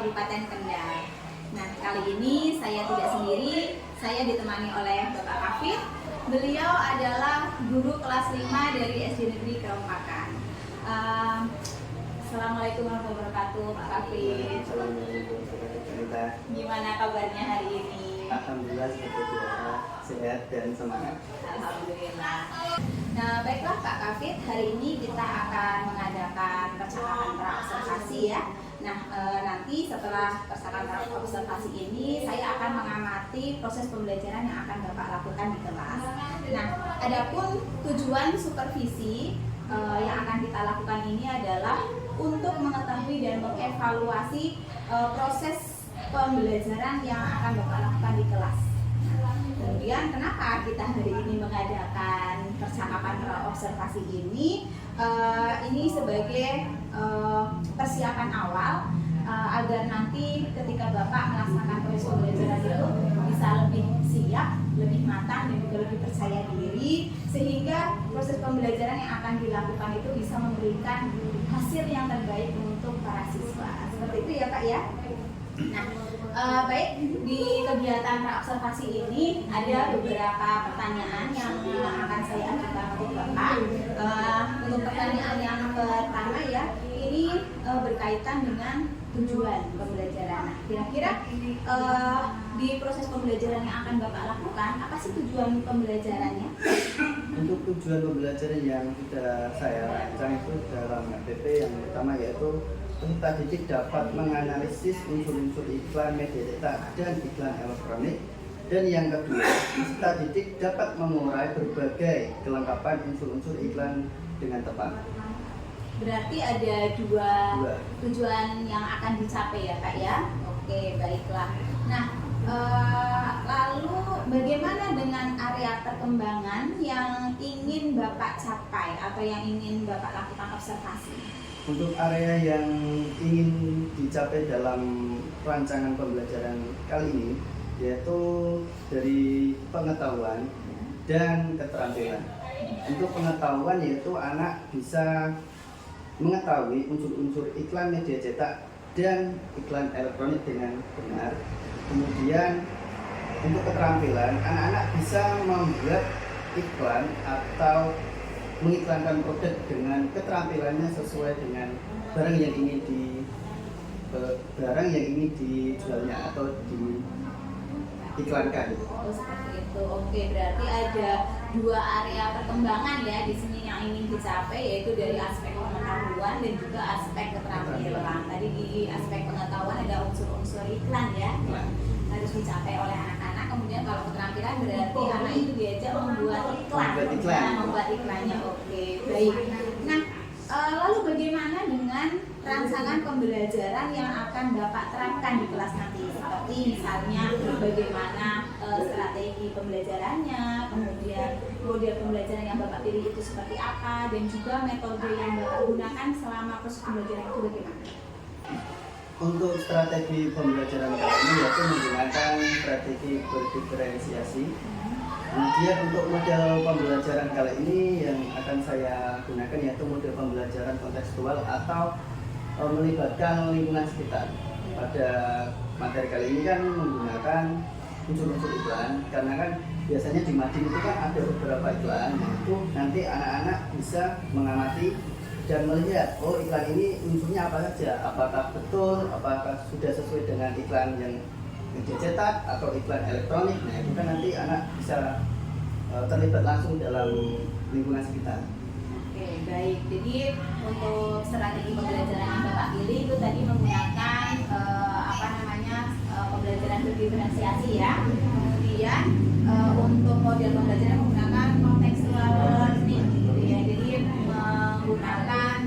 Kabupaten Kendal. Nah, kali ini saya tidak sendiri, saya ditemani oleh Bapak Kafid. Beliau adalah guru kelas 5 dari SD Negeri Kerompakan. Assalamualaikum warahmatullahi wabarakatuh, Pak Kafid. Assalamualaikum warahmatullahi wabarakatuh. Gimana kabarnya hari ini? Alhamdulillah seperti biasa, sehat dan semangat. Alhamdulillah. Nah, baiklah Pak Kafid, hari ini kita akan mengadakan percakapan praobservasi ya. Nah, nanti setelah percakapan praobservasi ini, saya akan mengamati proses pembelajaran yang akan Bapak lakukan di kelas. Nah, adapun tujuan supervisi yang akan kita lakukan ini adalah untuk mengetahui dan mengevaluasi proses pembelajaran yang akan Bapak lakukan di kelas. Kemudian kenapa kita hari ini mengadakan percakapan praobservasi ini? Ini sebagai persiapan awal agar nanti ketika Bapak melaksanakan proses pembelajaran itu bisa lebih siap, lebih matang dan juga lebih percaya diri, sehingga proses pembelajaran yang akan dilakukan itu bisa memberikan hasil yang terbaik untuk para siswa. Seperti itu ya Pak ya. Nah, baik, di kegiatan praobservasi ini ada beberapa pertanyaan yang akan saya ajukan untuk Bapak. Untuk pertanyaan yang pertama ya, ini berkaitan dengan tujuan pembelajaran. Nah, kira-kira di proses pembelajaran yang akan Bapak lakukan, apa sih tujuan pembelajarannya? Untuk tujuan pembelajaran yang sudah saya rancang itu dalam RPP yang pertama yaitu peserta didik dapat menganalisis unsur-unsur iklan media cetak dan iklan elektronik, dan yang kedua peserta didik dapat mengurai berbagai kelengkapan unsur-unsur iklan dengan tepat. Berarti ada dua tujuan yang akan dicapai ya Kak ya. Oke, baiklah. Nah, lalu bagaimana dengan area perkembangan yang ingin Bapak capai atau yang ingin Bapak lakukan observasi? Untuk area yang ingin dicapai dalam rancangan pembelajaran kali ini yaitu dari pengetahuan dan keterampilan. Untuk pengetahuan yaitu anak bisa mengetahui unsur-unsur iklan media cetak dan iklan elektronik dengan benar. Kemudian untuk keterampilan, anak-anak bisa membuat iklan atau mengiklankan produk dengan keterampilannya sesuai dengan barang yang ingin dijualnya atau diiklankan. Oh, seperti itu. Oke, berarti ada dua area perkembangan ya di sini yang ingin dicapai, yaitu dari aspek pengetahuan dan juga aspek keterampilan. Tadi di aspek pengetahuan ada unsur-unsur iklan ya, harus dicapai oleh anak-anak. Kemudian kalau keterampilan berarti anak itu diajak membuat iklan. Membuat iklannya. Oke, baik. Nah, lalu bagaimana dengan rancangan pembelajaran yang akan Bapak terapkan di kelas nanti? Seperti misalnya bagaimana strategi pembelajarannya, kemudian model pembelajaran yang Bapak pilih itu seperti apa, dan juga metode yang Bapak gunakan selama proses pembelajaran itu bagaimana? Untuk strategi pembelajaran kali ini yaitu menggunakan strategi berdiferensiasi. Kemudian untuk model pembelajaran kali ini yang akan saya gunakan yaitu model pembelajaran kontekstual atau melibatkan lingkungan sekitar. Pada materi kali ini kan menggunakan unsur-unsur iklan, karena kan biasanya di mading itu kan ada beberapa iklan, itu nanti anak-anak bisa mengamati dan melihat, oh iklan ini unsurnya apa saja, apakah betul, apakah sudah sesuai dengan iklan yang media cetak atau iklan elektronik. Nah itu kan nanti anak bisa terlibat langsung dalam lingkungan sekitar. Oke, baik. Jadi untuk strategi pembelajaran yang Bapak pilih itu tadi menggunakan pembelajaran berdiferensiasi ya. Kemudian untuk model pembelajaran menggunakan contextual learning gitu ya. Jadi menggunakan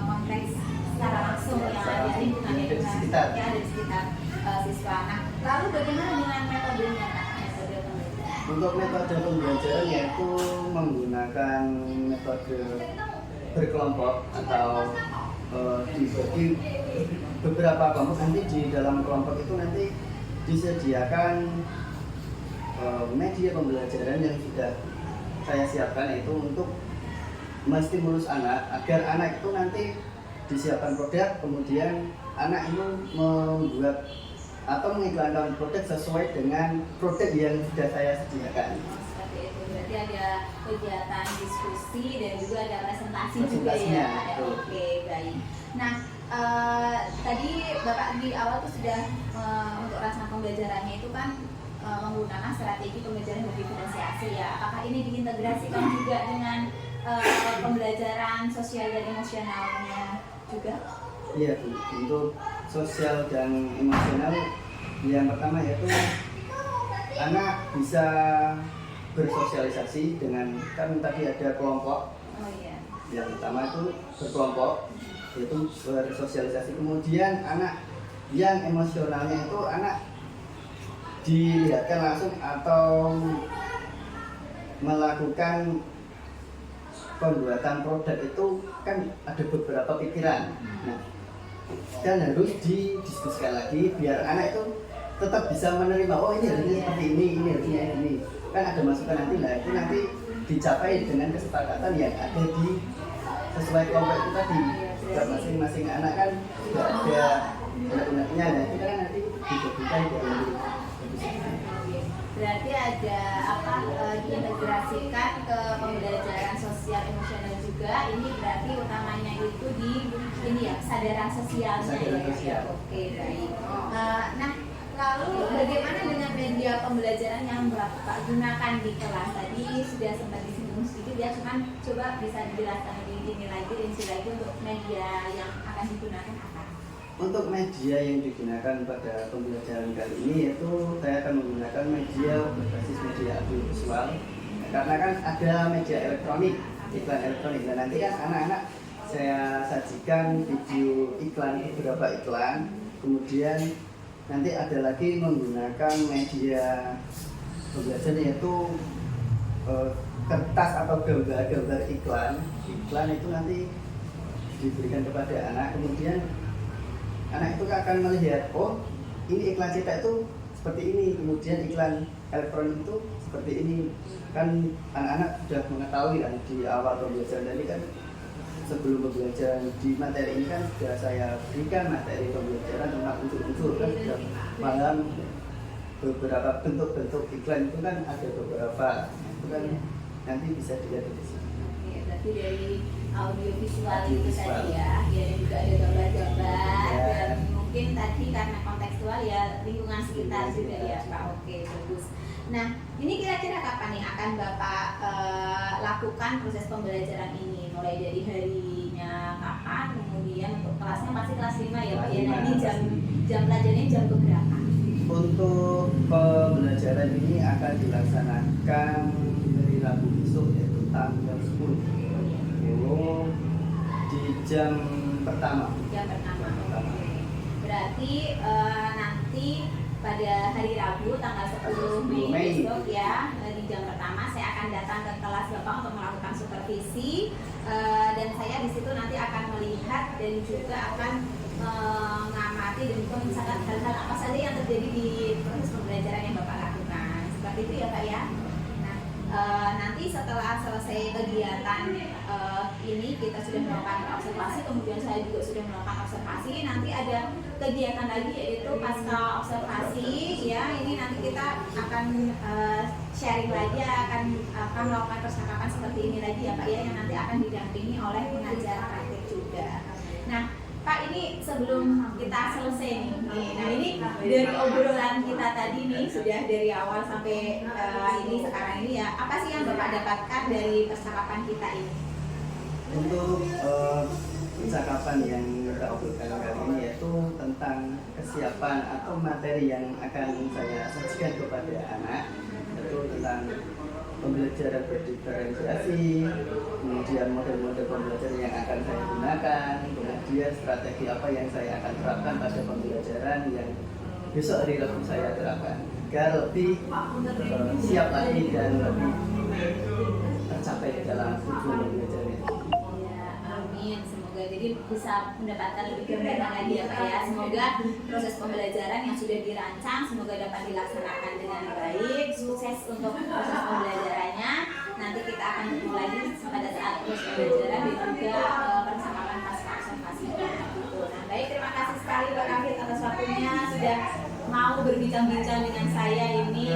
konteks secara langsung yang ada di lingkungan di sekitar siswa. Nah, lalu bagaimana dengan metodenya Pak? Untuk metode pembelajaran yaitu menggunakan metode berkelompok atau dibagi beberapa kelompok. Nanti di dalam kelompok itu nanti disediakan media pembelajaran yang sudah saya siapkan, yaitu untuk menstimulus anak agar anak itu nanti disiapkan produk, kemudian anak itu membuat atau mengiklankan produk sesuai dengan produk yang sudah saya sediakan. Seperti itu, berarti ada kegiatan diskusi dan juga ada presentasi juga Presentasinya, ya. betul. Oke, baik. Nah, tadi Bapak di awal tuh sudah untuk rangsangan pembelajarannya itu kan menggunakan strategi pembelajaran berdiferensiasi ya. Apakah ini diintegrasikan juga dengan pembelajaran sosial dan emosionalnya juga? Iya Bu, untuk sosial dan emosional yang pertama yaitu anak bisa bersosialisasi dengan, kan tadi ada kelompok. Oh iya. Yang pertama itu berkelompok, yaitu bersosialisasi. Kemudian anak yang emosionalnya itu anak dilihatkan langsung atau melakukan pembuatan produk itu kan ada beberapa pikiran. Nah, dan harus didiskusikan lagi biar anak itu tetap bisa menerima, oh ini harusnya seperti ini harusnya ini. Kan ada masukan nanti, nah itu nanti dicapai dengan kesepakatan yang ada di sesuai kelompok itu tadi. Masing-masing anak kan sudah ada undang-undangnya, nah itu kan nanti diberikan dari berarti ada diintegrasikan ke pembelajaran sosial emosional juga. Ini berarti utamanya itu di ini ya, kesadaran sosialnya ya. Oke, baik. Nah, lalu bagaimana dengan media pembelajaran yang Bapak gunakan di kelas? Tadi sudah sempat disinggung sedikit ya, cuman coba bisa dijelaskan lebih ini lagi, rinci lagi untuk media yang akan digunakan apa? Untuk media yang digunakan pada pembelajaran kali ini yaitu saya akan menggunakan media berbasis media audiovisual, karena kan ada media elektronik, iklan elektronik. Dan nanti kan anak-anak saya sajikan video iklan, beberapa iklan, kemudian nanti ada lagi menggunakan media pembelajaran yaitu kertas atau gambar-gambar iklan itu nanti diberikan kepada anak, kemudian anak itu akan melihat, oh ini iklan cetak itu seperti ini, kemudian iklan elektronik itu seperti ini. Kan anak-anak sudah mengetahui kan di awal pembelajaran tadi kan, sebelum pembelajaran di materi ini kan sudah saya berikan materi pembelajaran tentang unsur-unsur, kan sudah paham beberapa bentuk-bentuk iklan itu kan ada beberapa, itu kan nanti bisa dilihat di sini. Berarti dari audiovisual itu tadi ya, dan juga ada gambar-gambar dan mungkin tadi karena kontekstual ya lingkungan sekitar juga ya Pak. Oke, bagus. Nah, ini kira-kira kapan nih akan Bapak lakukan proses pembelajaran ini? Mulai dari harinya kapan, kemudian untuk kelasnya pasti kelas 5 ya Pak ya. Nah, ini jam pelajarannya jam berapa? Untuk pembelajaran ini akan dilaksanakan dari Rabu besok yaitu tanggal 10 di jam pertama. Jam pertama. Oke. Berarti nanti pada hari Rabu tanggal 10 Mei besok ya, di jam pertama saya akan datang ke kelas Bapak untuk melakukan supervisi, dan saya di situ nanti akan melihat dan juga akan mengamati dan juga mencatat hal-hal apa saja yang terjadi di proses pembelajaran yang Bapak lakukan. Seperti itu ya Pak ya. Nanti setelah selesai kegiatan ini kita sudah melakukan observasi, kemudian saya juga sudah melakukan observasi. Nanti ada kegiatan lagi yaitu pasca observasi ya. Ini nanti kita akan sharing lagi, akan melakukan percakapan seperti ini lagi ya Pak ya, yang nanti akan didampingi oleh pengajar praktik juga. Nah Pak, ini sebelum kita selesai nih, nah ini dari obrolan kita tadi nih, sudah dari awal sampai ini sekarang ini ya, apa sih yang Bapak dapatkan dari percakapan kita ini? Untuk percakapan yang kita obrolkan kali ini yaitu tentang kesiapan atau materi yang akan saya sajikan kepada anak, yaitu tentang pembelajaran berdiferensiasi, kemudian model-model pembelajaran yang akan saya gunakan, kemudian strategi apa yang saya akan terapkan pada pembelajaran yang besok hari Rabu saya terapkan agar lebih siap lagi dan lebih tercapai dalam tujuan pembelajaran itu. Ya, amin. Semoga jadi bisa mendapatkan lebih gambaran lagi ya Pak ya. Semoga proses pembelajaran yang sudah dirancang semoga dapat dilaksanakan dengan baik. Sukses untuk proses pembelajarannya. Nanti kita akan ketemu lagi pada saat proses pembelajaran dan juga percakapan pasca observasi. Nah, baik, terima kasih. sekali Pak Kafid atas waktunya sudah mau berbincang-bincang dengan saya ini.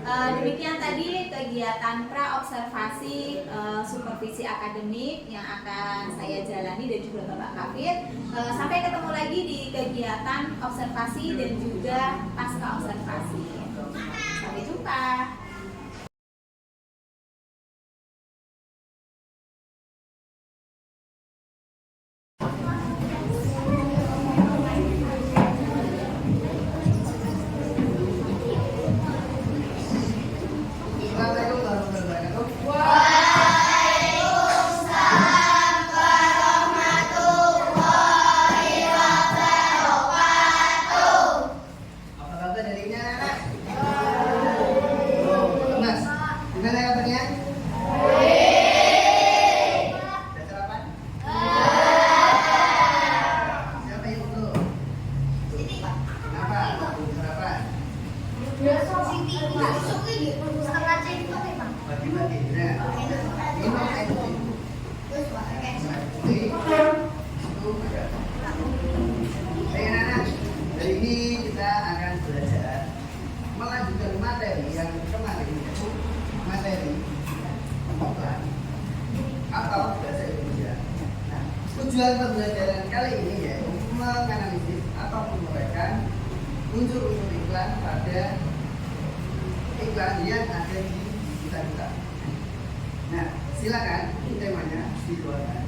Nah, demikian tadi kegiatan pra-observasi supervisi akademik yang akan saya jalani dan juga Bapak Kafid. Sampai ketemu lagi di kegiatan observasi dan juga pasca observasi. Sampai jumpa. Assalamualaikum warahmatullahi wabarakatuh. Apa kabar hari ini anak-anak? Oh, Mas, gimana kabarnya? Udah sarapan? Siapa yang belum? Kenapa? Belum sarapan? Pagi-pagi. Nah, minum air putih. Baik anak-anak, hari ini kita akan belajar melanjutkan materi yang kemarin, yaitu materi iklan atau bahasa Indonesia. Nah, tujuan pembelajaran kali ini yaitu menganalisis atau menguraikan unsur-unsur iklan pada iklan yang ada di kita. Nah, silakan temanya dikeluarkan.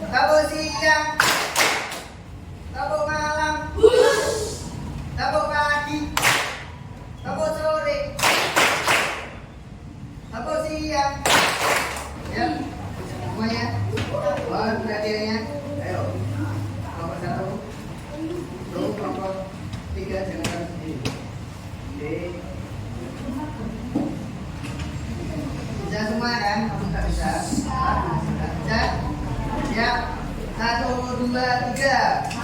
Tabuk siang, tabuk malam, tabuk pagi, tabuk sore, tabuk siang. Ya, semuanya. Mohon perhatiannya. Ayo, kelompok 1, tuh kelompok 3 jangan taruh sendiri. Oke. Bisa semua kan? Kamu nggak bisa? Nggak bisa? Siap? 1, 2, 3.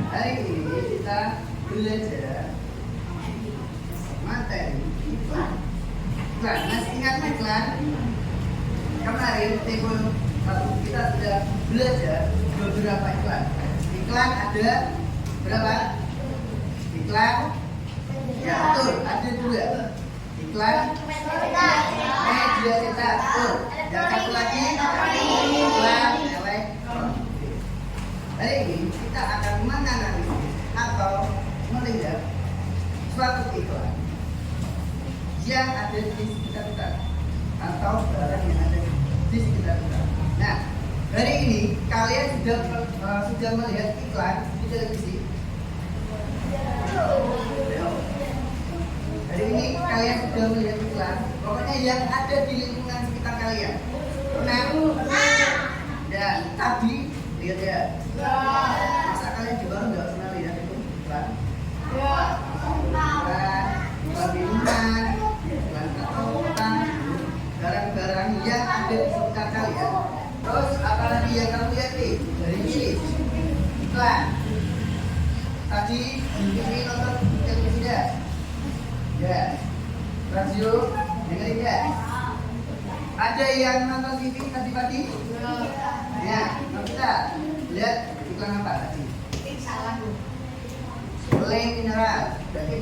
Hari ini kita belajar materi iklan. Iklan, masih ingat iklan? Kemarin table 1 kita sudah belajar beberapa iklan. Iklan ada berapa? Iklan, ya betul, ada 2. Iklan media cetak, betul. Yang satu lagi iklan elektronik. Hari ini kita akan menganalisis atau melihat suatu iklan yang ada di sekitar kita atau barang yang ada di sekitar kita. Nah, hari ini kalian sudah melihat iklan di televisi. Hari ini kalian sudah melihat iklan, pokoknya yang ada di lingkungan sekitar kalian. Nah, dan tadi lihat ya. Masa kalian juga nggak pernah lihat itu iklan? Iklan minuman, iklan kota, barang-barang yang ada di sekitar kalian. Terus apalagi yang kamu lihat nih dari ini iklan. Tadi ini nonton televisi ya? Ya. Radio dengerin ya? Ada yang nonton TV tadi pagi? Ya, kita lihat iklan apa tadi? Lem mineral. Berarti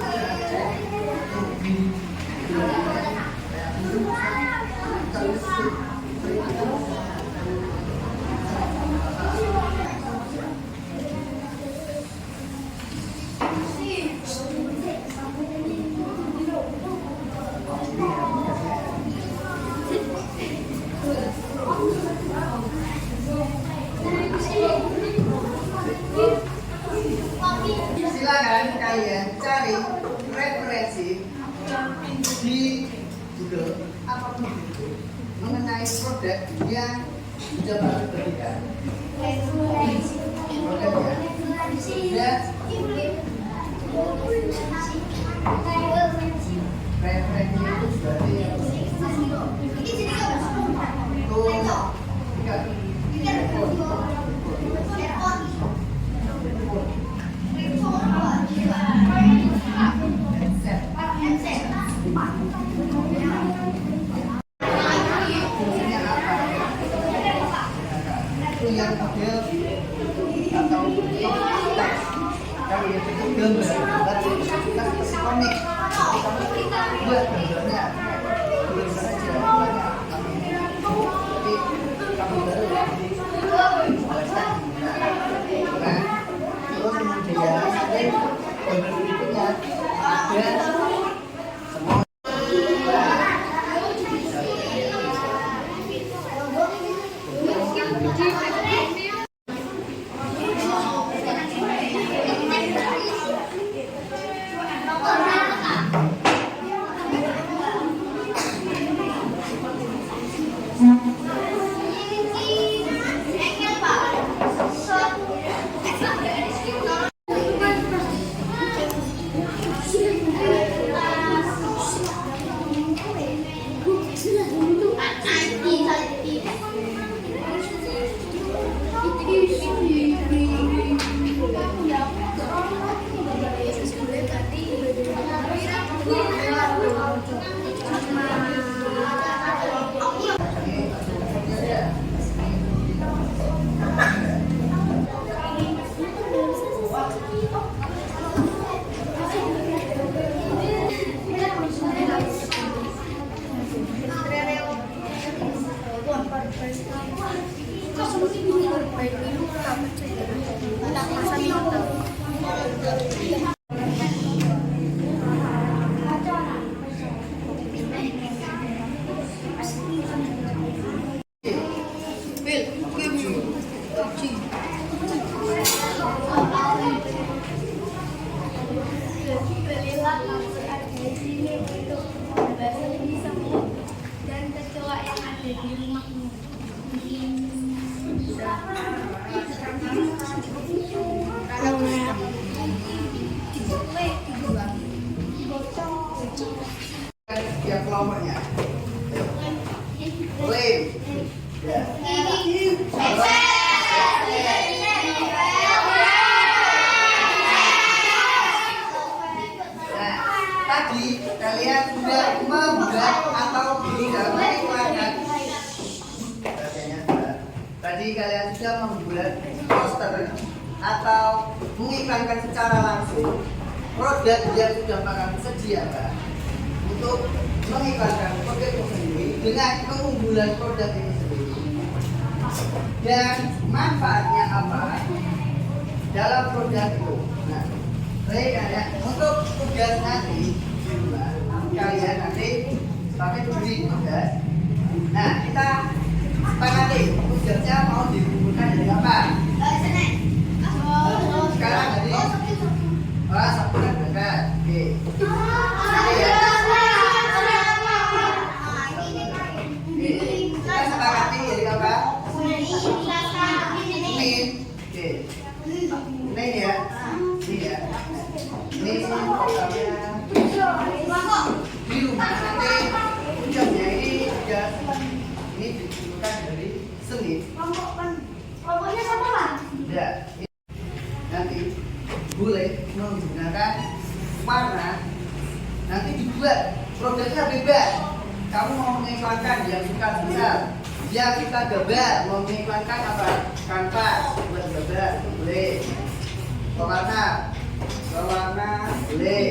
silakan kalian cari referensi di Google apapun itu mengenai produk yang sudah baru berikan. Produknya Revenue itu berarti fungsinya apa? Itu yang model atau bentuk teks. Kalau yang bentuk gambar, berarti kita seperti komik. Kamu buat gambarnya, tulis saja gambarnya. Tapi kamu baru nah, terus kemudian nanti gambar berikutnya ada semua. Dan kecoa yang ada di rumahmu. Yang kelompoknya klaim ya. Nah, tadi kalian sudah membuat atau tidak mengiklakan. Tadi kalian sudah membuat poster atau mengiklankan secara langsung produk yang sudah makan sediakan untuk mengiklankan produk itu sendiri dengan keunggulan produk ini sendiri dan manfaatnya apa dalam produk itu. Nah, baik ya, untuk tugas nanti di rumah kalian nanti pakai beri tugas. Nah, kita sepakati tugasnya mau dikumpulkan dari apa? Sekarang jadi Sabtu dan berkat. Oke. Kita sepakati jadi apa? Ini. Oke. Ini ya. Ini ya. Ini programnya di rumah nanti tugasnya ini tugas ini dikumpulkan dari Senin. Kelompoknya sama lah. Ya. Nanti boleh menggunakan warna, nanti dibuat produknya bebas. Kamu mau mengiklankan yang suka besar, yang kita gambar mau mengiklankan apa? Kanvas buat gambar boleh, pewarna boleh.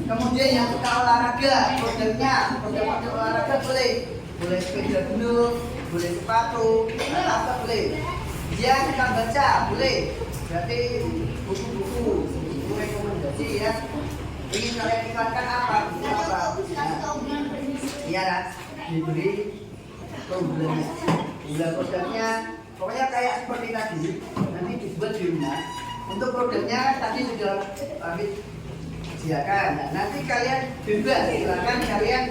Kemudian yang suka olahraga, produknya produk olahraga boleh sepeda gunung, boleh sepatu, apa boleh. Yang kita baca boleh, berarti buku rekomendasi ya. Ingin kalian iklankan apa? Iya kan? Diberi keunggulannya, keunggulan produknya. Pokoknya kayak seperti tadi, nanti dibuat di rumah. Untuk produknya tadi sudah kami sediakan. Nah, nanti kalian bebas, silakan kalian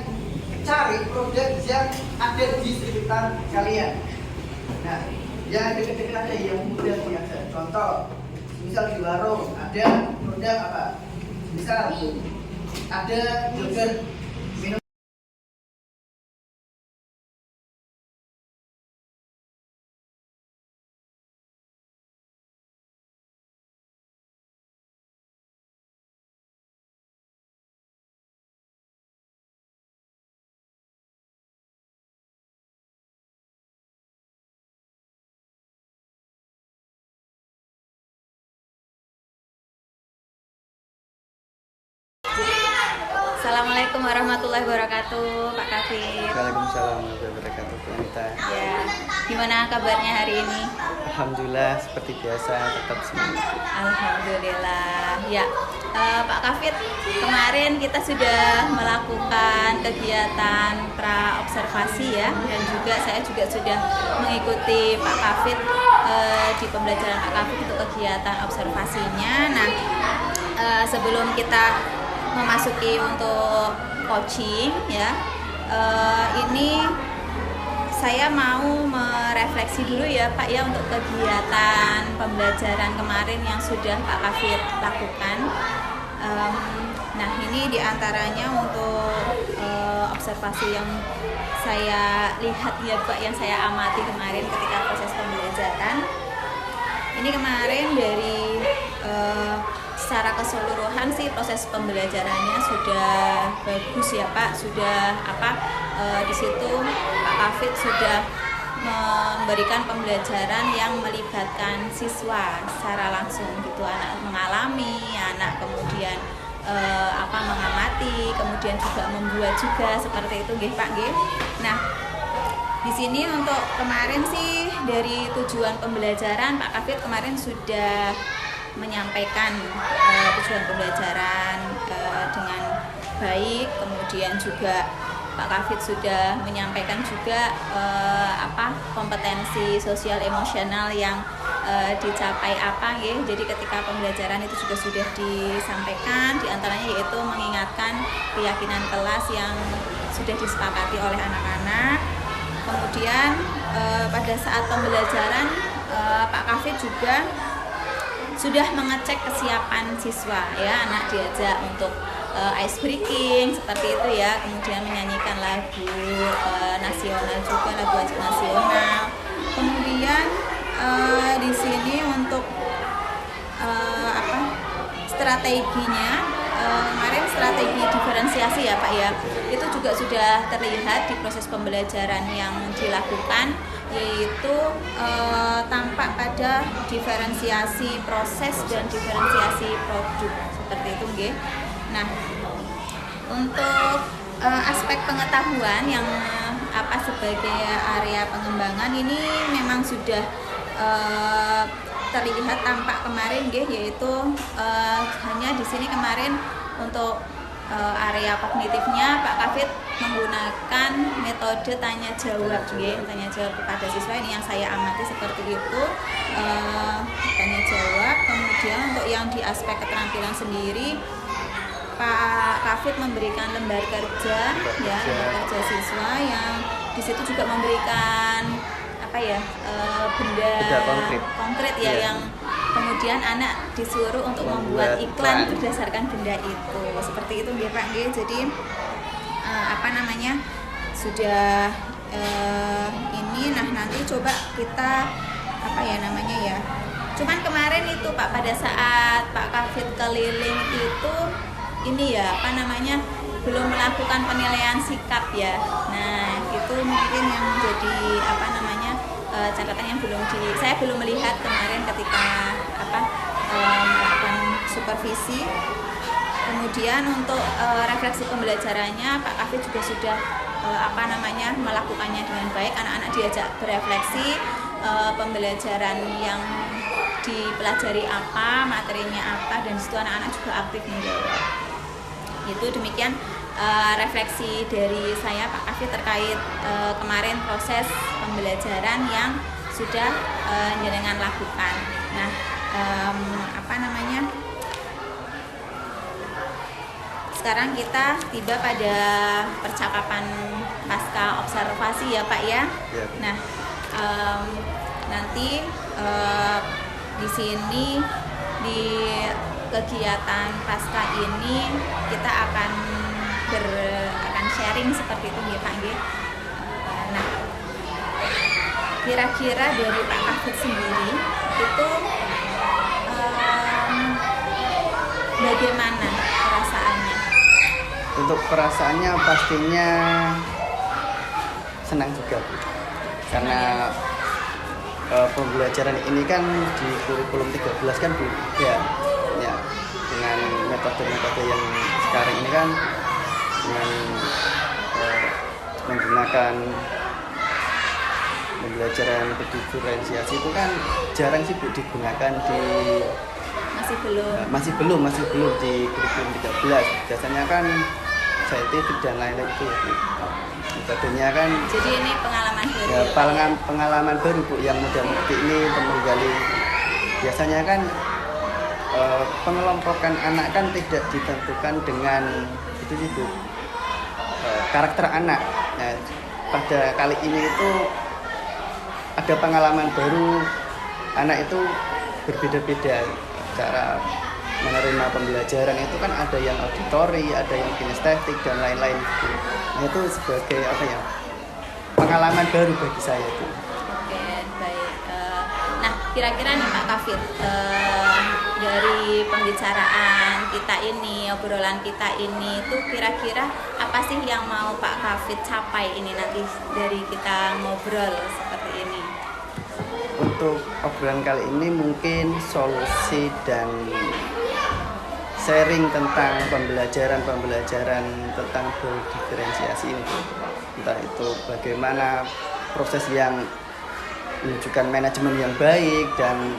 cari produk yang ada di sekitar kalian. Nah, yang dekat-dekat ada yang mudah biasa. Contoh, misal di warung ada produk apa? Misal ada yogurt Assalamualaikum warahmatullahi wabarakatuh, Pak Kafit. Waalaikumsalam warahmatullahi wabarakatuh, Bu Anita. Ya, gimana kabarnya hari ini? Alhamdulillah seperti biasa tetap semangat. Alhamdulillah. Ya, Pak Kafit, kemarin kita sudah melakukan kegiatan pra-observasi ya, dan juga saya juga sudah mengikuti Pak Kafit di pembelajaran Pak Kafit untuk kegiatan observasinya. Nah, sebelum kita memasuki untuk coaching ya, ini saya mau merefleksi dulu ya Pak ya untuk kegiatan pembelajaran kemarin yang sudah Pak Kafit lakukan. Nah ini diantaranya untuk observasi yang saya lihat ya Pak, yang saya amati kemarin ketika proses pembelajaran. Ini kemarin dari secara keseluruhan sih proses pembelajarannya sudah bagus ya Pak, sudah di situ Pak Kafit sudah memberikan pembelajaran yang melibatkan siswa secara langsung gitu, anak mengalami, anak kemudian mengamati, kemudian juga membuat juga seperti itu nggih Pak nggih. Nah, di sini untuk kemarin sih dari tujuan pembelajaran Pak Kafit kemarin sudah menyampaikan tujuan pembelajaran dengan baik, kemudian juga Pak Kafit sudah menyampaikan juga kompetensi sosial emosional yang dicapai ya. Jadi ketika pembelajaran itu juga sudah disampaikan, diantaranya yaitu mengingatkan keyakinan kelas yang sudah disepakati oleh anak-anak. Kemudian pada saat pembelajaran Pak Kafit juga sudah mengecek kesiapan siswa ya, anak diajak untuk ice breaking seperti itu ya, kemudian menyanyikan lagu nasional juga, lagu wajib nasional. Kemudian di sini untuk strateginya kemarin strategi diferensiasi ya Pak ya, itu juga sudah terlihat di proses pembelajaran yang dilakukan, yaitu tampak pada diferensiasi proses dan diferensiasi produk seperti itu nggih. Nah, untuk aspek pengetahuan yang sebagai area pengembangan ini memang sudah terlihat tampak kemarin nggih, yaitu hanya di sini kemarin untuk area kognitifnya Pak Kafit menggunakan metode tanya jawab nggih, tanya jawab kepada siswa ini yang saya amati seperti itu, tanya jawab. Kemudian untuk yang di aspek keterampilan sendiri Pak Kafit memberikan lembar kerja ya, lembar kerja siswa yang di situ juga memberikan benda konkret ya, yang kemudian anak disuruh untuk membuat iklan berdasarkan benda itu, seperti itu nggih Pak nggih. Jadi sudah ini, nah nanti coba kita cuman kemarin itu Pak, pada saat Pak Kafit keliling itu ini ya belum melakukan penilaian sikap ya. Nah itu mungkin yang jadi catatan yang saya belum melihat kemarin ketika melakukan supervisi. Kemudian untuk refleksi pembelajarannya Pak Kafit juga sudah melakukannya dengan baik. Anak-anak diajak berefleksi pembelajaran yang dipelajari apa, materinya apa, dan situ anak-anak juga aktif menjawab. Itu demikian refleksi dari saya Pak Kafit terkait kemarin proses pembelajaran yang sudah jenengan lakukan. Nah, sekarang kita tiba pada percakapan pasca observasi ya Pak ya. Ya. Nah, nanti di sini di kegiatan pasca ini kita akan sharing seperti itu ya Pak nggih. Nah, kira-kira dari Pak Kafit sendiri itu bagaimana perasaannya? Untuk perasaannya pastinya senang juga Bu, karena pembelajaran ini kan di kurikulum 13 kan Bu ya, dengan metode-metode yang sekarang ini kan dengan menggunakan pembelajaran berdiferensiasi itu kan jarang sih Bu digunakan di masih belum masih belum di kurikulum 13. Biasanya kan scientific dan lain-lain itu ya Bu. Metodenya kan jadi ini pengalaman baru ya, pengalaman baru Bu yang model seperti ini untuk menggali. Biasanya kan pengelompokan anak kan tidak ditentukan dengan itu sih Bu, karakter anak. Nah, pada kali ini itu ada pengalaman baru, anak itu berbeda-beda cara menerima pembelajaran. Itu kan ada yang auditori, ada yang kinestetik dan lain-lain. Nah, itu sebagai apa ya, pengalaman baru bagi saya itu. Oke, baik. Nah, kira-kira nih Pak Kafid, dari pembicaraan kita ini, obrolan kita ini, tuh kira-kira apa sih yang mau Pak Kafid capai ini nanti dari kita ngobrol seperti ini? Untuk obrolan kali ini mungkin solusi dan sharing tentang pembelajaran tentang berdiferensiasi ini. Entah itu bagaimana proses yang menunjukkan manajemen yang baik dan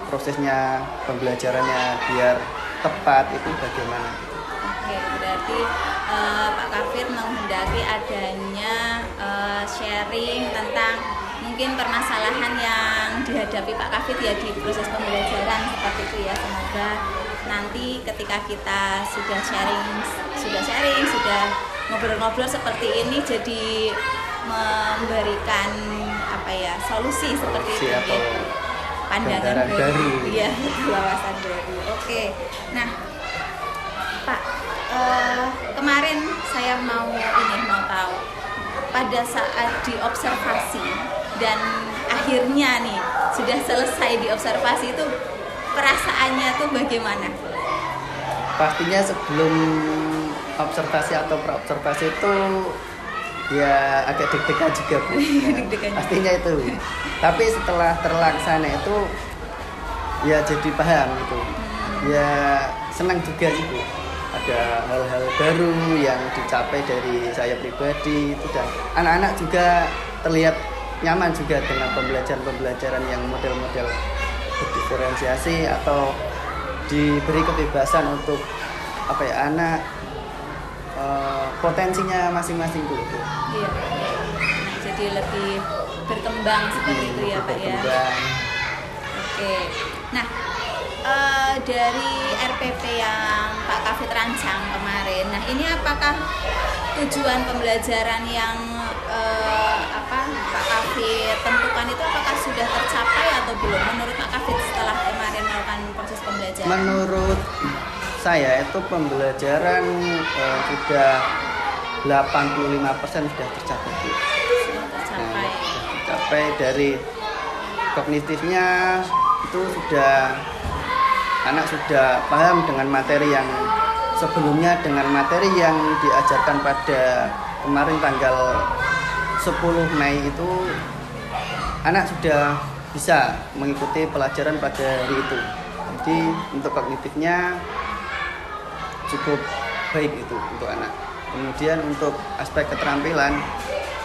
prosesnya pembelajarannya biar tepat itu bagaimana. Oke, berarti Pak Kafid menghendaki adanya sharing tentang mungkin permasalahan yang dihadapi Pak Kafid ya di proses pembelajaran seperti itu ya. Semoga nanti ketika kita sudah ngobrol-ngobrol seperti ini jadi memberikan apa ya, solusi seperti itu atau ya. Pandangan baru. Iya, wawasan baru. Oke. Nah, Pak, kemarin saya mau tahu pada saat diobservasi dan akhirnya nih sudah selesai diobservasi itu perasaannya tuh bagaimana? Pastinya sebelum observasi atau praobservasi itu ya agak deg-degan juga Bu. Deg-degan. Pastinya itu. Tapi setelah terlaksana itu ya jadi paham gitu. Ya senang juga sih Bu. Ada hal-hal baru yang dicapai dari saya pribadi itu, dan anak-anak juga terlihat nyaman juga dengan pembelajaran yang model-model berdiferensiasi atau diberi kebebasan untuk apa ya, anak potensinya masing-masing dulu. Iya. Jadi lebih berkembang seperti itu ya Pak ya. Oke. Nah, dari RPP yang Pak Kafid rancang kemarin, nah ini apakah tujuan pembelajaran yang Pak Kafid tentukan itu apakah sudah tercapai atau belum menurut Pak Kafid setelah kemarin melakukan proses pembelajaran? Menurut saya itu pembelajaran sudah 85% sudah tercapai. Tercapai. Sudah tercapai. Dari kognitifnya itu sudah, anak sudah paham dengan materi yang sebelumnya, dengan materi yang diajarkan pada kemarin tanggal 10 Mei itu anak sudah bisa mengikuti pelajaran pada hari itu. Jadi untuk kognitifnya cukup baik itu untuk anak. Kemudian untuk aspek keterampilan,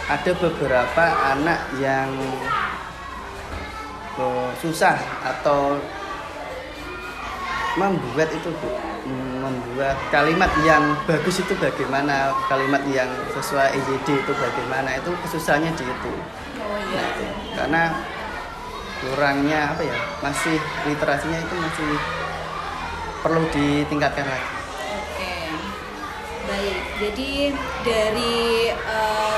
ada beberapa anak yang susah atau membuat membuat kalimat yang bagus itu bagaimana, kalimat yang sesuai EYD itu bagaimana, itu kesusahannya di itu. Oh iya. Nah, itu karena kurangnya apa ya, masih literasinya itu masih perlu ditingkatkan lagi. Oke, baik. Jadi dari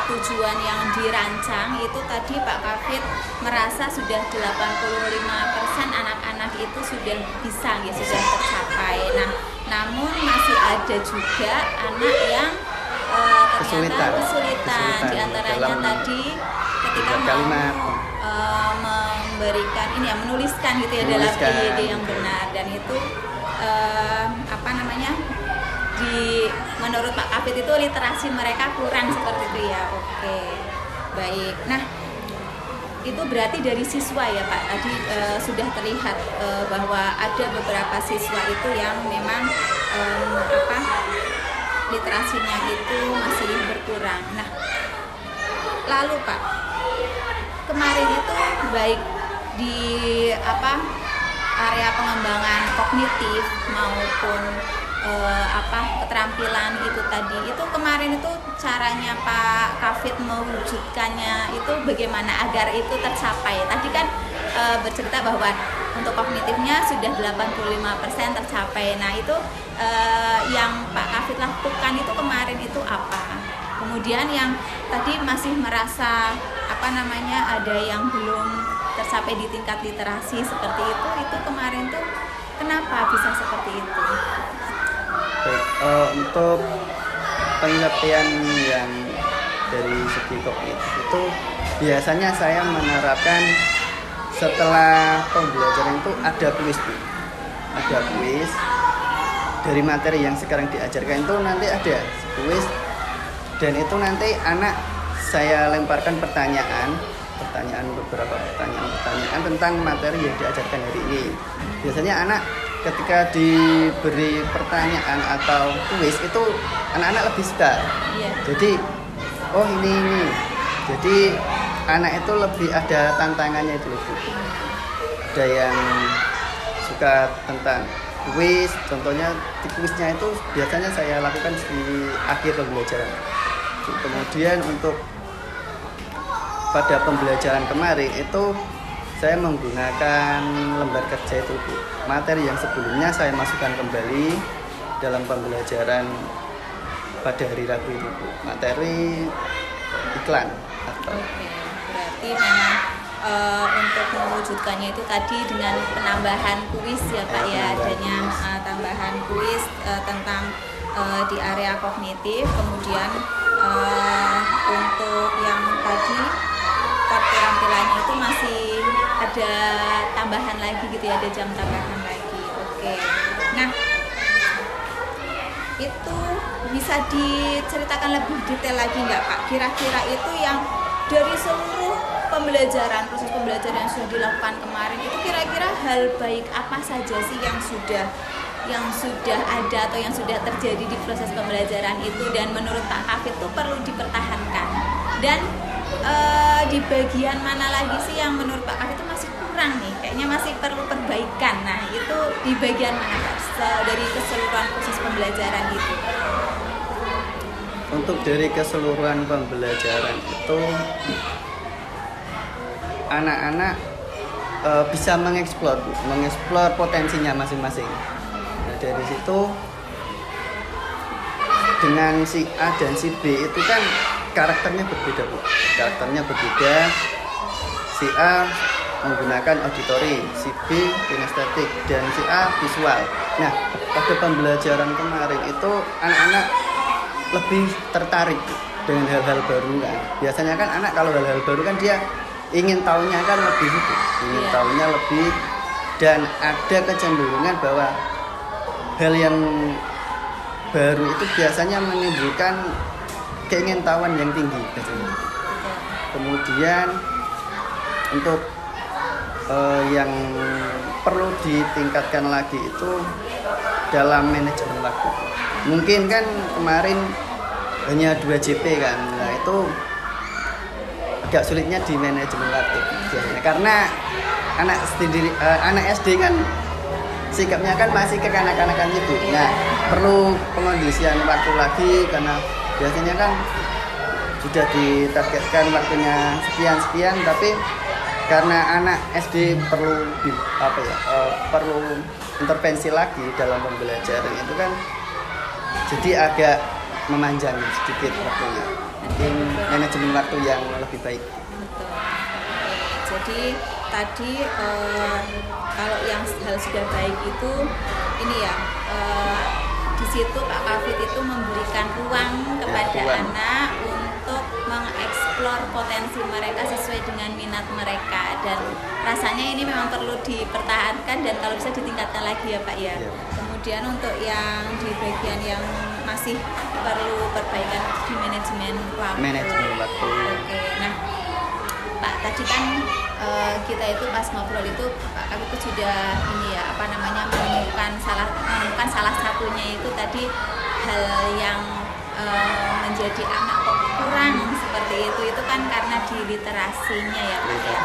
tujuan yang dirancang itu tadi Pak Kafid merasa sudah 85% anak-anak itu sudah bisa ya, sudah tercapai. Nah, namun masih ada juga anak yang ternyata kesulitan. Di antaranya tadi ketika mau memberikan ini ya, menuliskan gitu ya dalam IED yang benar, dan itu menurut Pak Kafid itu literasi mereka kurang seperti itu ya. Oke, baik. Nah, itu berarti dari siswa ya Pak, tadi sudah terlihat bahwa ada beberapa siswa itu yang memang literasinya itu masih berkurang. Nah, lalu Pak, kemarin itu baik di area pengembangan kognitif maupun keterampilan itu tadi, itu kemarin itu caranya Pak Kafid mewujudkannya itu bagaimana agar itu tercapai? Tadi kan bercerita bahwa untuk kognitifnya sudah 85% tercapai. Nah itu yang Pak Kafid lakukan itu kemarin itu apa? Kemudian yang tadi masih merasa ada yang belum tercapai di tingkat literasi seperti itu kemarin tuh kenapa bisa seperti itu? Baik, untuk pengertian yang dari segi kognitif itu biasanya saya menerapkan setelah pembelajaran itu ada kuis, Bu. Ada kuis dari materi yang sekarang diajarkan itu nanti ada kuis, dan itu nanti anak saya lemparkan beberapa pertanyaan tentang materi yang diajarkan hari ini. Biasanya anak ketika diberi pertanyaan atau kuis itu anak-anak lebih suka. Jadi ini. Jadi anak itu lebih ada tantangannya itu lebih. Ada yang suka tentang kuis, contohnya di kuisnya itu biasanya saya lakukan di akhir pembelajaran. Kemudian untuk pada pembelajaran kemarin itu saya menggunakan lembar kerja itu, Bu. Materi yang sebelumnya saya masukkan kembali dalam pembelajaran pada hari Rabu itu, Bu. Materi iklan. Oke, berarti memang untuk mewujudkannya itu tadi dengan penambahan kuis ya Pak ya, adanya tambahan kuis tentang di area kognitif, kemudian untuk yang tadi keterampilannya itu masih ada tambahan lagi gitu ya, ada jam tambahan lagi. Oke. Nah, itu bisa diceritakan lebih detail lagi nggak Pak? Kira-kira itu yang dari seluruh proses pembelajaran yang sudah dilakukan kemarin itu kira-kira hal baik apa saja sih yang sudah ada atau yang sudah terjadi di proses pembelajaran itu, dan menurut Pak Kafid itu perlu dipertahankan, dan di bagian mana lagi sih yang menurut Pak Kafid itu masih kurang nih, kayaknya masih perlu perbaikan. Nah itu di bagian mana Pak dari keseluruhan proses pembelajaran itu? Untuk dari keseluruhan pembelajaran itu anak-anak bisa mengeksplor potensinya masing-masing. Nah, dari situ dengan si A dan si B itu kan karakternya berbeda, Bu. Karakternya berbeda. Si A menggunakan auditori, si B kinestetik, dan si A visual. Nah, pada pembelajaran kemarin itu anak-anak lebih tertarik dengan hal-hal baru kan. Biasanya kan anak kalau hal-hal baru kan dia ingin tahunya kan lebih gitu. Ingin tahunya lebih, dan ada kecenderungan bahwa hal yang baru itu biasanya menimbulkan keingintahuan yang tinggi. Kemudian untuk yang perlu ditingkatkan lagi itu dalam manajemen waktu. Mungkin kan kemarin hanya 2 JP kan, nah itu agak sulitnya di manajemen waktu biasanya, karena anak SD kan sikapnya kan masih kekanak-kanakan itu. Nah perlu pengondisian waktu lagi, karena biasanya kan sudah ditargetkan waktunya sekian, tapi karena anak SD perlu perlu intervensi lagi dalam pembelajaran itu kan, jadi agak memanjang sedikit waktunya. Mungkin manajemen waktu yang lebih baik. Betul. Jadi tadi kalau yang hal sudah baik itu ini ya, di situ Pak Kafid itu memberikan ruang kepada anak untuk mengeksplor potensi mereka sesuai dengan minat mereka, dan rasanya ini memang perlu dipertahankan dan kalau bisa ditingkatkan lagi ya Pak ya. Kemudian untuk yang di bagian yang masih perlu perbaikan di manajemen waktu. Oke. Nah Pak, tadi kan kita itu pas ngobrol itu Pak Kafid itu sudah menemukan salah satunya itu tadi hal yang menjadi anak kok kurang seperti itu kan karena di literasinya ya Pak ya.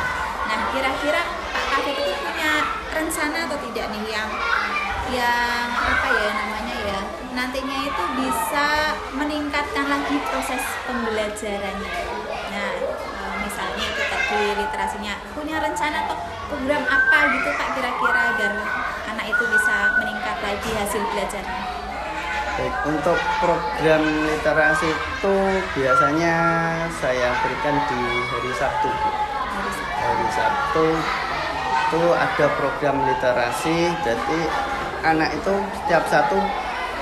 Nah kira-kira Pak Kafit itu punya rencana atau tidak nih yang apa ya namanya ya nantinya itu bisa meningkatkan lagi proses pembelajarannya. Nah misalnya itu tadi literasinya, punya rencana atau program apa gitu Pak kira-kira agar anak itu bisa meningkat lagi hasil belajarnya? Baik, untuk program literasi itu biasanya saya berikan di hari Sabtu. Hari Sabtu itu ada program literasi, jadi anak itu setiap satu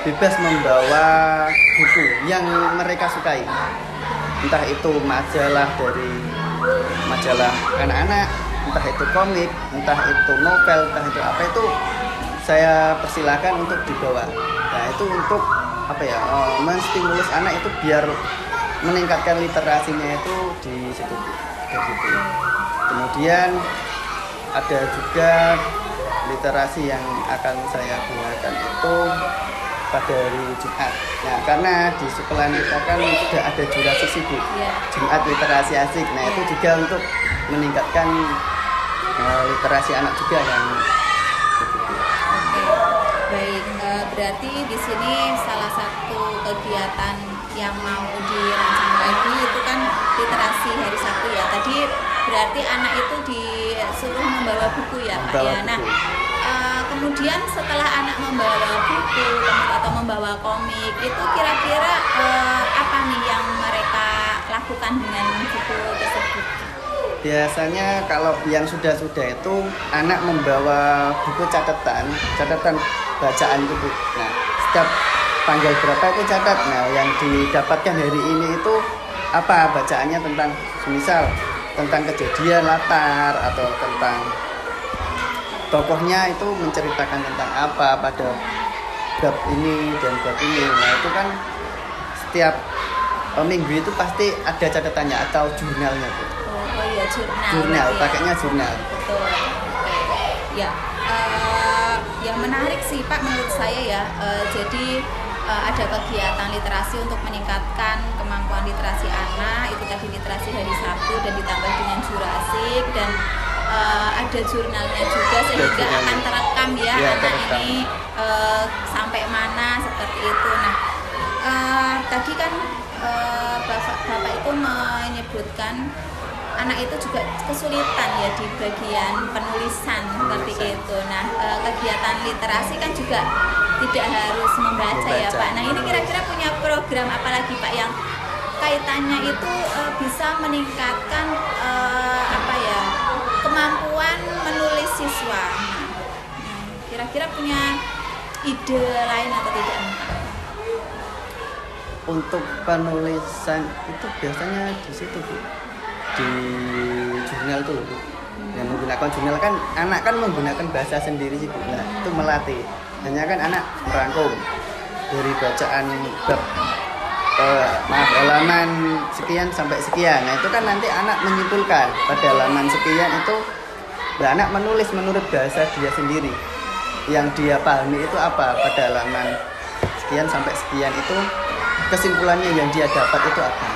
bebas membawa buku yang mereka sukai. Entah itu majalah dari majalah anak-anak, entah itu komik, entah itu novel, entah itu apa, itu saya persilahkan untuk dibawa. Nah itu untuk apa ya, menstimulus anak itu biar meningkatkan literasinya itu di situ. Kemudian ada juga literasi yang akan saya gunakan itu pada hari Jumat. Nah, karena di sekolah kita kan sudah ada jurasi sibuk, Jumat literasi asik. Nah, itu juga untuk meningkatkan literasi anak juga yang Oke, baik. Berarti di sini salah satu kegiatan yang mau dirancang lagi itu kan literasi hari Sabtu ya. Tadi berarti anak itu disuruh membawa buku ya Pak ya. Nah, kemudian setelah anak membawa buku atau membawa komik itu kira-kira apa nih yang mereka lakukan dengan buku tersebut? biasanya kalau yang sudah-sudah itu anak membawa buku catatan bacaan itu Bu. Nah, setiap tanggal berapa itu catat. Nah, yang didapatkan hari ini itu apa bacaannya, tentang misal tentang kejadian latar atau tentang tokohnya itu menceritakan tentang apa pada bab ini dan bab ini. Nah, itu kan setiap minggu itu pasti ada catatannya atau jurnalnya Bu. Oh iya, Jurnal, ya. pakainya jurnal. Betul. Oke. Ya, yang menarik sih Pak menurut saya ya. Jadi ada kegiatan literasi untuk meningkatkan kemampuan literasi anak. Itu tadi literasi hari Sabtu dan ditambah dengan jurasik dan ada jurnalnya juga sehingga akan terekam ya anak terekam. Ini sampai mana seperti itu. Nah, tadi kan Bapak itu menyebutkan anak itu juga kesulitan ya di bagian penulisan seperti itu. Nah, kegiatan literasi kan juga tidak harus membaca ya Pak. Nah, ini kira-kira punya program apa lagi Pak yang kaitannya itu bisa meningkatkan apa ya kemampuan menulis siswa. Nah, kira-kira punya ide lain atau tidak? Untuk penulisan itu biasanya di situ Bu, di jurnal tuh Bu. Yang menggunakan jurnal kan anak kan menggunakan bahasa sendiri sih Bu. Nah, itu melatih. Hanya kan anak merangkum dari bacaan bab halaman sekian sampai sekian. Nah, itu kan nanti anak menyimpulkan pada halaman sekian itu anak menulis menurut bahasa dia sendiri. Yang dia pahami itu apa pada halaman sekian sampai sekian itu kesimpulannya yang dia dapat itu apa.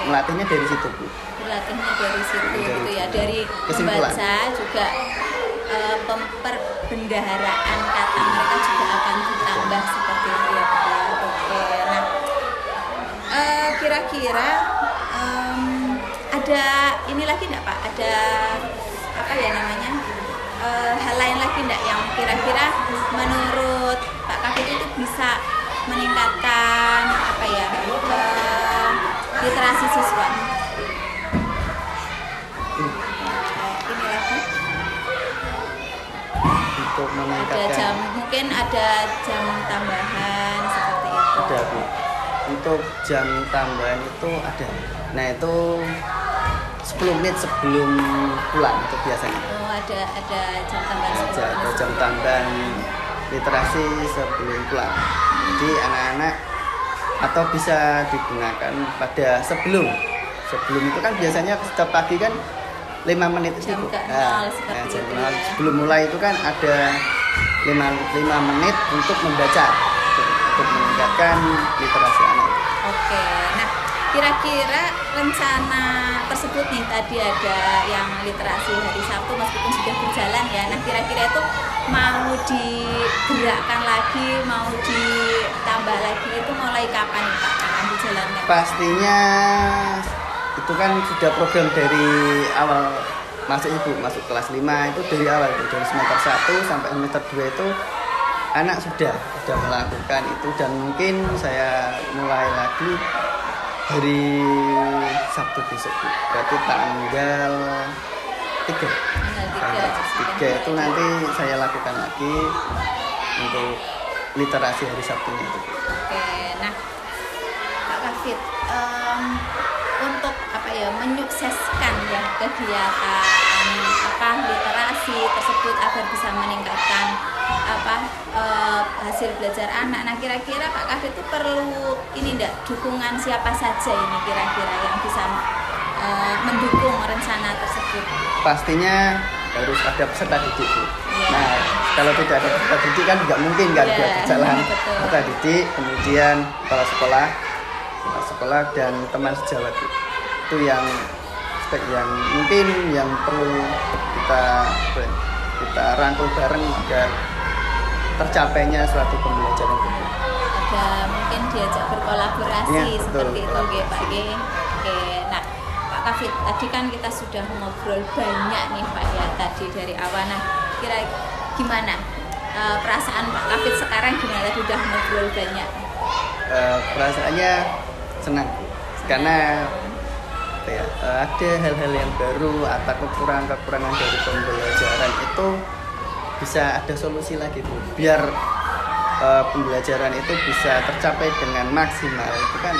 Melatihnya dari situ Bu. Berlatihnya dari situ gitu ya, dari membaca juga perbendaharaan kata mereka juga akan ditambah seperti itu ya Pak ya. Oke, nah kira-kira ada ini lagi enggak Pak? Ada apa ya namanya hal lain lagi enggak yang kira-kira menurut Pak Kafit itu bisa meningkatkan apa ya literasi siswa? Ini lagi untuk meningkatkan ada jam, mungkin ada jam tambahan seperti itu. Ada Bu. Untuk jam tambahan itu ada. Nah, itu 10 menit sebelum pulang itu biasanya. Oh, ada jam tambahan. Ada jam tambahan literasi sebelum pulang. Jadi anak-anak atau bisa digunakan pada sebelum itu kan biasanya setiap pagi kan 5 menit itu Bu. Sebelum mulai itu kan ada 5 menit untuk membaca untuk meningkatkan literasi anak. Oke, nah kira-kira rencana tersebut nih tadi ada yang literasi hari Sabtu meskipun sudah berjalan ya. Nah kira-kira itu mau digerakkan lagi, mau ditambah lagi itu mulai kapan nih Pak akan dijalankan? Pastinya itu kan sudah program dari awal masuk kelas 5 itu dari awal itu dari semester 1 sampai semester 2 itu anak sudah melakukan itu, dan mungkin saya mulai lagi hari Sabtu besok Bu. Berarti tanggal 3 itu nanti saya lakukan lagi untuk literasi hari Sabtunya itu. Oke, nah Pak Kafid, untuk menyukseskan ya kegiatan literasi tersebut agar bisa meningkatkan hasil belajar anak. Nah kira-kira Pak Kafid itu perlu dukungan siapa saja ini kira-kira yang bisa mendukung rencana tersebut? Pastinya harus ada peserta didik Bu. Ya. Nah kalau tidak ada peserta didik kan nggak mungkin kan Ya, dia berjalan. betul. Peserta didik, kemudian kepala sekolah dan teman sejawat Bu. Itu yang mungkin yang perlu kita rangkul bareng agar tercapainya suatu pembelajaran Bu. Ada mungkin diajak berkolaborasi Ya, betul. seperti itu nggih Pak nggih. Oke, nah Pak Kafid tadi kan kita sudah ngobrol banyak nih Pak ya tadi dari awal. Nah kira gimana perasaan Pak Kafid sekarang gimana tadi udah ngobrol banyak? Perasaannya senang Bu. Karena ada hal-hal yang baru atau kekurangan dari pembelajaran itu bisa ada solusi lagi Bu. Biar pembelajaran itu bisa tercapai dengan maksimal itu kan.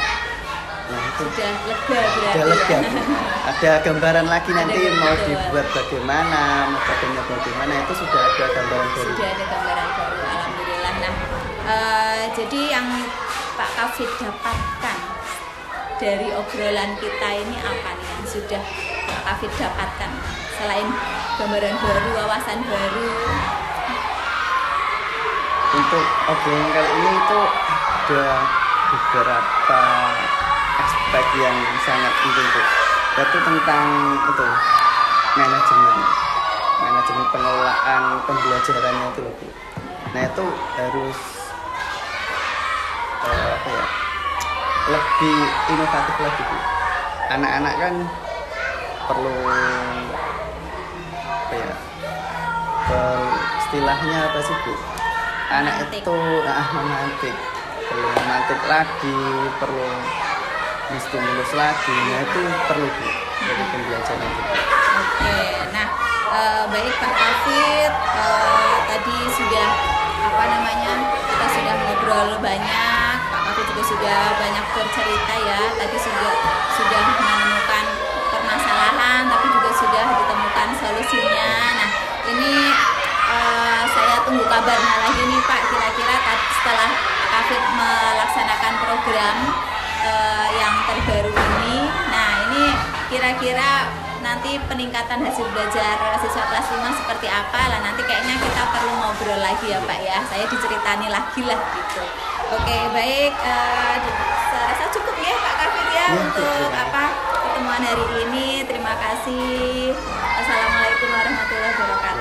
Nah itu Sudah lega berarti sudah lega ya? Bu. Ada gambaran lagi nanti Ada, mau betul. dibuat bagaimana, metodenya bagaimana, itu sudah ada gambaran baru. Sudah ada gambaran baru, alhamdulillah. Nah jadi yang Pak Kafid dapatkan dari obrolan kita ini apa nih yang sudah Pak Kafid dapatkan selain gambaran baru, wawasan baru? Untuk obrolan kali ini itu ada beberapa aspek yang sangat penting Bu. Yaitu tentang itu manajemen pengelolaan pembelajarannya itu Bu. Nah itu harus lebih inovatif lagi Bu. Anak-anak kan perlu istilahnya apa sih Bu? Anak Memantik. itu perlu memantik lagi, perlu menstimulus lagi. Nah itu perlu Bu dari pembelajaran itu. Oke, nah baik Pak Kafid, tadi sudah kita sudah ngobrol banyak. Pak Kafid juga sudah banyak bercerita ya. Tadi sudah menemukan permasalahan, tapi juga sudah ditemukan solusinya. Nah ini saya tunggu kabarnya lagi nih Pak. Kira-kira setelah Pak Kafid melaksanakan program yang terbaru ini, nah ini kira-kira nanti peningkatan hasil belajar siswa kelas 5 seperti apa lah, nanti kayaknya kita perlu ngobrol lagi ya Pak ya, saya diceritani lagi lah gitu. Oke baik, saya rasa cukup ya Pak Kafid ya untuk pertemuan hari ini. Terima kasih. Assalamualaikum warahmatullahi wabarakatuh.